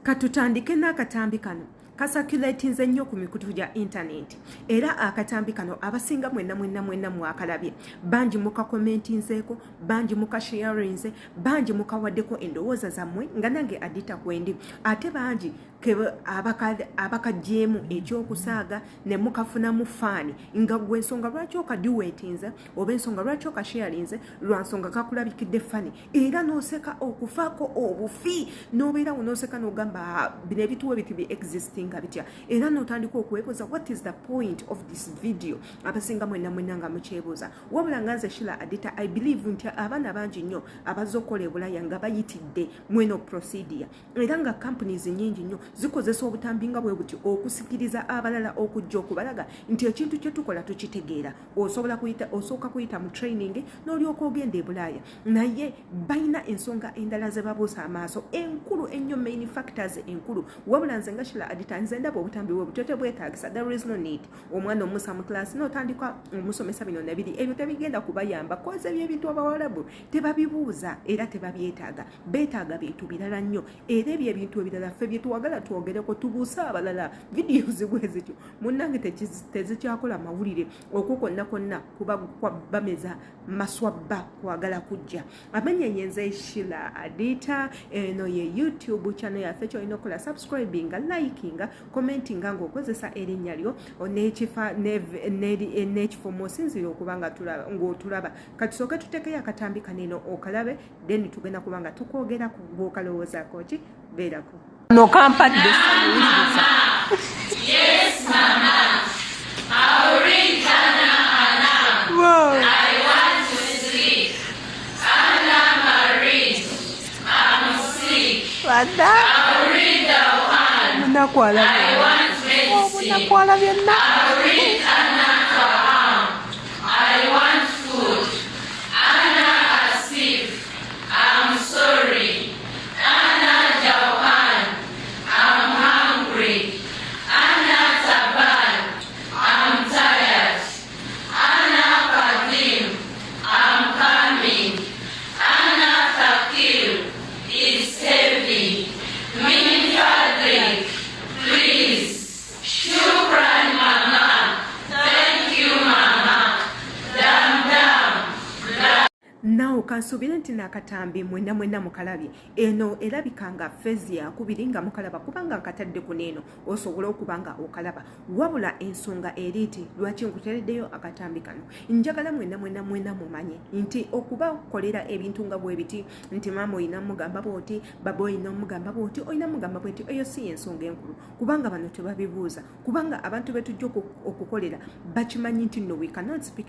Katutandike n'akatambi kano kasakulatinze nnyo ku mikutu gya internet era akatambi kano abasinga mwenna mwakalabye bangi mukakomentinzeeko bangi mukasharinze bangi mukawaddeko endowooza zammwe nga nange adita kwendi ate bangi abakagyemu ekyokusaaga ne mukafunamu faani nga gwe ensonga lwaki okadiwetinze oba ensonga lwaki okasharinze lwa nsonga kakulabikidde fani era n'oseka okufaako obufi n'obeerawo n'oseka n'ogamba bino ebituwo biti bi existing bitya era n'otandika okwebuuza what is the point of this video abasinga mwenna nga mukyebuuza wabula nga nze Sheila Adita I believe nti abaana bangi nnyo abazze okukola ebulaya nga bayitidde mweno procedure era nga companies nnyingi nnyo zikozesa obutambi nga bwe buti okusikiriza abalala okujja okubalaga nti ekintu kye tukola tukitegeera osooka kuyita mu training n'olyoka ogenda ebulaya naye balina ensonga endala ze babuusa amaaso enkulu ennyo main factors enkulu wabula nze nga Sheila Adita nze ndaba obutambi bwe butote bwetaagisa there is no need omwana omusa mu class n'otandika omusomesa bino na biri ebyo tebigenda kubayamba koze ebyebintu abawalabu tebabibuuza era tebabyetaaga beetaaga bintu birala nnyo era ebyo ebintu ebirala ffe bye tuwagala twogereko tubuusa abalala vidiyo zibwe zityo munnange tezikyakola mawulire okwo konna kuba bameza maswabba kwagala kujja amenyenye nze Sheila Adita eno ye YouTube channel yaffe kyolina okukola subscribinga likinga commentinga ng'okozesa erinnya lyo n'ekifo mw'osinzira okuba ng'otulaba katusooke tutekeyo akatambi kaneno okalabe then tugenda kuba nga tukwogerako bw'okalowoozaako ki beerako no kampadde Wuliriza. Yes, Mama. I'll read Anna. Whoa. I want to sleep. Anna Marie. I'm sick. I'll read the one. I want medicine. I'll read Anna Kaham. I want food. Anna Asif. I'm sorry. Anna Jawan. I'm hungry. Anna Taban. I'm tired. Anna Fadim. I'm coming. Anna Fakir. It's heavy. Min Fadrik. Please. Shukran, Mama. Thank you, Mama. Dam. Nawo kansubira nti n'akatambi mwenna mukalabye eno erabikanga fezi yakubiri nga mukalaba kubanga nkatadde ku neeno osobola okuba nga okalaba wabula ensonga eriiti lwaki nkutereddeyo akatambi kano njagala mwenna mumanye nti okuba kolera ebintu nga bwe biti nti maama oyina mugamba bwoti baba oyina mugamba bwoti oyina mugamba bwoti eyo si ensonga enkulu kubanga bano tebabibuuza kubanga abantu betujja okukolera bakimanyi nti no we cannot speak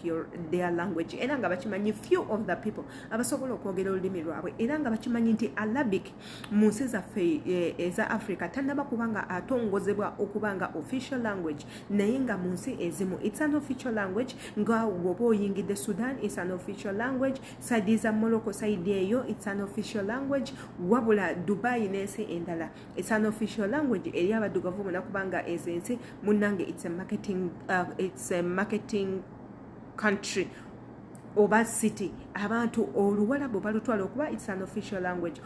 their language era nga bakimanyi few of the people abasobola okwogera olulimi lwabwe era nga bakimanyi nti Arabic mu nsi zaffe eza Africa tannaba kubanga atongozebwa okubanga official language naye nga mu nsi ezimu it's an official language nga woba oyingidde Sudan it's an official language side za Morocco side eyo it's an official language wabula Dubai n'ensi endala it's an official language eri abaddugavu bonna kubanga ezensi munnange it's a marketing country oba city abantu oluwalabu balutwala okuba it's an official language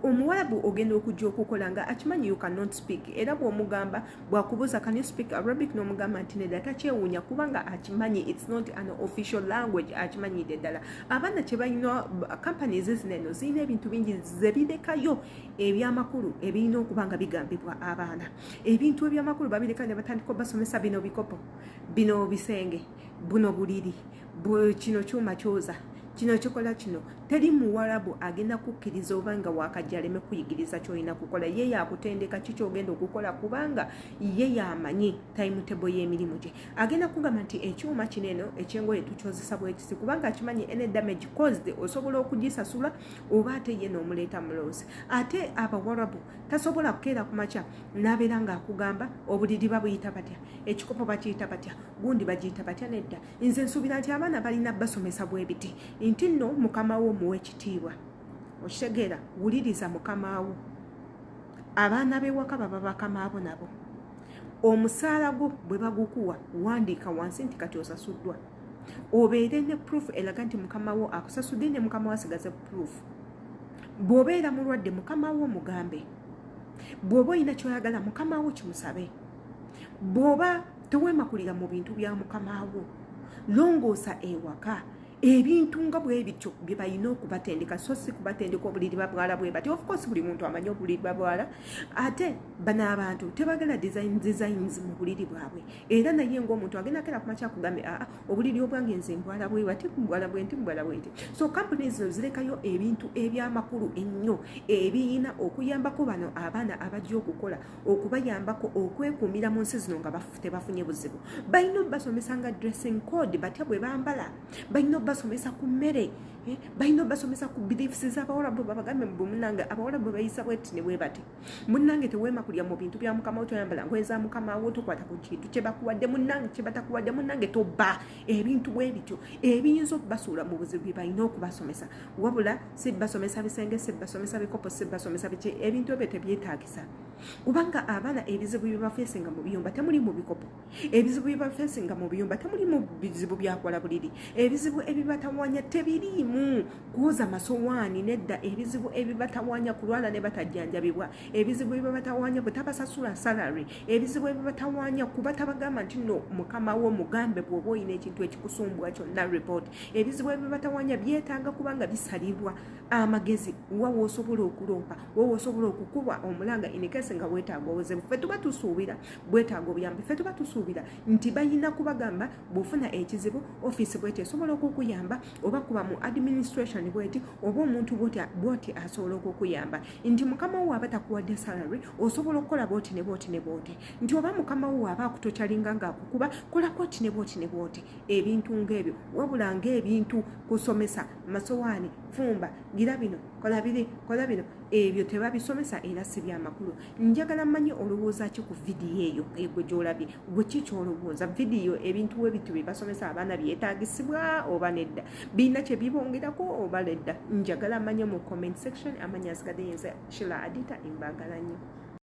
omuwalabu ogenda okujja okukola nga akimanyi you cannot speak era bw'omugamba bwakubuuza can you speak Arabic n'omugamba nti nedda takyewuunya kubanga akimanyi it's not an official language akimanyidde ddala abaana kye balina companies zineno zirina ebintu bingi zebirekayo ebyamakulu ebirina okuba nga bigambibwa abaana ebintu ebyamakulu babireka ne batandika basomesa bino bikopo bino bisenge buno buliri kino kyuma kyoza kino kikola kino teri muwalabu agenda kukkiriza obanga wakajjaleme kuyigiriza kyolina kukola ye yakutendeka kikyogenda okukola kubanga ye yamanyi timetable y'emirimu gye agenda kugamba nti ekyuma kineno ekyengoye tukyozesa bwekisi kubanga akimanyi any damage caused osobola okugisasula oba ate ye n'omuleeta muloozi ate abawalabu tasobola kukeera ku makya n'abeera ng'akugamba obuliri babuyita batya ekikopo bakiyita batya gundi bagiyita batya nedda nze nsuubira nti abaana balina basomesa bwe biti nti nno mukama wo muwe ekitiibwa okitegeera wuliriza mukama wo abaana b'ewaka baba bakama abo nabo omusaala gwo bwe bagukuwa wandiika wansi nti kati osasuddwa obeere ne proof eraga nti mukama wo akusasudde ne mukama wo asigaze proof bw'obeera mulwadde mukama wo mugambe bw'oba olina kyoyagala mukama wo kimusabe. Bw'oba teweemakulira mu bintu bya mukama wo, longoosa ewaka. Ebintu nga bwe bityo bye balina okubatendeka, so si kubatendeka obuliri babwala bwe bati. Of course buli muntu amanyi obuliri babwala, ate bano abantu tebagala designs mu buliri bwabwe. Era naye ng'omuntu agenda kera kumakya kugambe obuliri obwange nze mbwala bwe bati, mbwala bwe nti. So companies zirekayo ebintu ebyamakulu ennyo ebiyina okuyambako bano abaana abajja okukola, okubayambako okwekuumira mu nsi zino nga tebafunye buzibu. Balina basomesa nga dressing code batya bwe bambala, balina basomesa ku mmere, balina basomesa ku beliefs z'abawarabu. Babagambe munange abawarabu bayisa bweti ne bwe bati. Munange teweemakulira mu bintu bya mukama wo, toyambala ngoye za mukama wo, tokwata ku kintu kye bakuwadde munange, kye batakuwadde munange tobba. Ebintu bwe bityo ebiyinza okubasuula mu buzibu bye balina okubasomesa. Wabula si basomesa bisenge, si basomesa bikopo, si basomesa biki, ebintu ebyo tebyetaagisa. Kubanga abaana ebizibu bye bafeesinga mu biyumba temuli mu bikopo, ebizibu bye bafeesinga mu biyumba temuli mu bizibu byakola buliri, ebizibu ebibatawanya tebiriimu kuwoza masowaani nedda, ebizibu ebibatawanya kulwala ne batajjanjabibwa, ebizibu ebibatawanya butabasasula salary, ebizibu ebibatawanya kuba tabagamba nti no mukama wo mugambe bw'oba olina ekintu ekikusumbwa kyonna report, ebizibu ebibatawanya byetaaga kubanga bisalibwa amagezi wa woosobola okuloopa, wa woosobola okukuba omulanga inikese nga weetaaga obuzibu. Ffe tuba tusuubira bwetaaga obuyambi, ffe tuba tusuubira nti bayina kubagamba bw'ofuna ekizibu ofiisi bweti esobola okukuyamba, oba kuba mu administration bweti, oba omuntu bwoti asobola okukuyamba, nti mukama wo aba takuwadde salary osobola okukola bwoti ne bwoti ne bwoti, nti oba mukama wo aba akutokyalinga ng'akukuba kola bwoti ne bwoti ne bwoti. Ebintu ng'ebyo wabula ng'ebintu kusomesa masowaani, fumba, gira bino, kola bino, ebyo tebabisomesa era si byamakulu. Njagala mmanyi olowooza ki ku vidiyo eyo gwe gy'olabye, gwe ki ky'olowooza? Vidiyo ebintu we bitu bye basomesa abaana byetaagisibwa oba nedda, birina kye bibongerako oba nedda? Njagala mmanyi mu comment section. Amanya asigadde yenze Shila Adita Imbagala nnyo.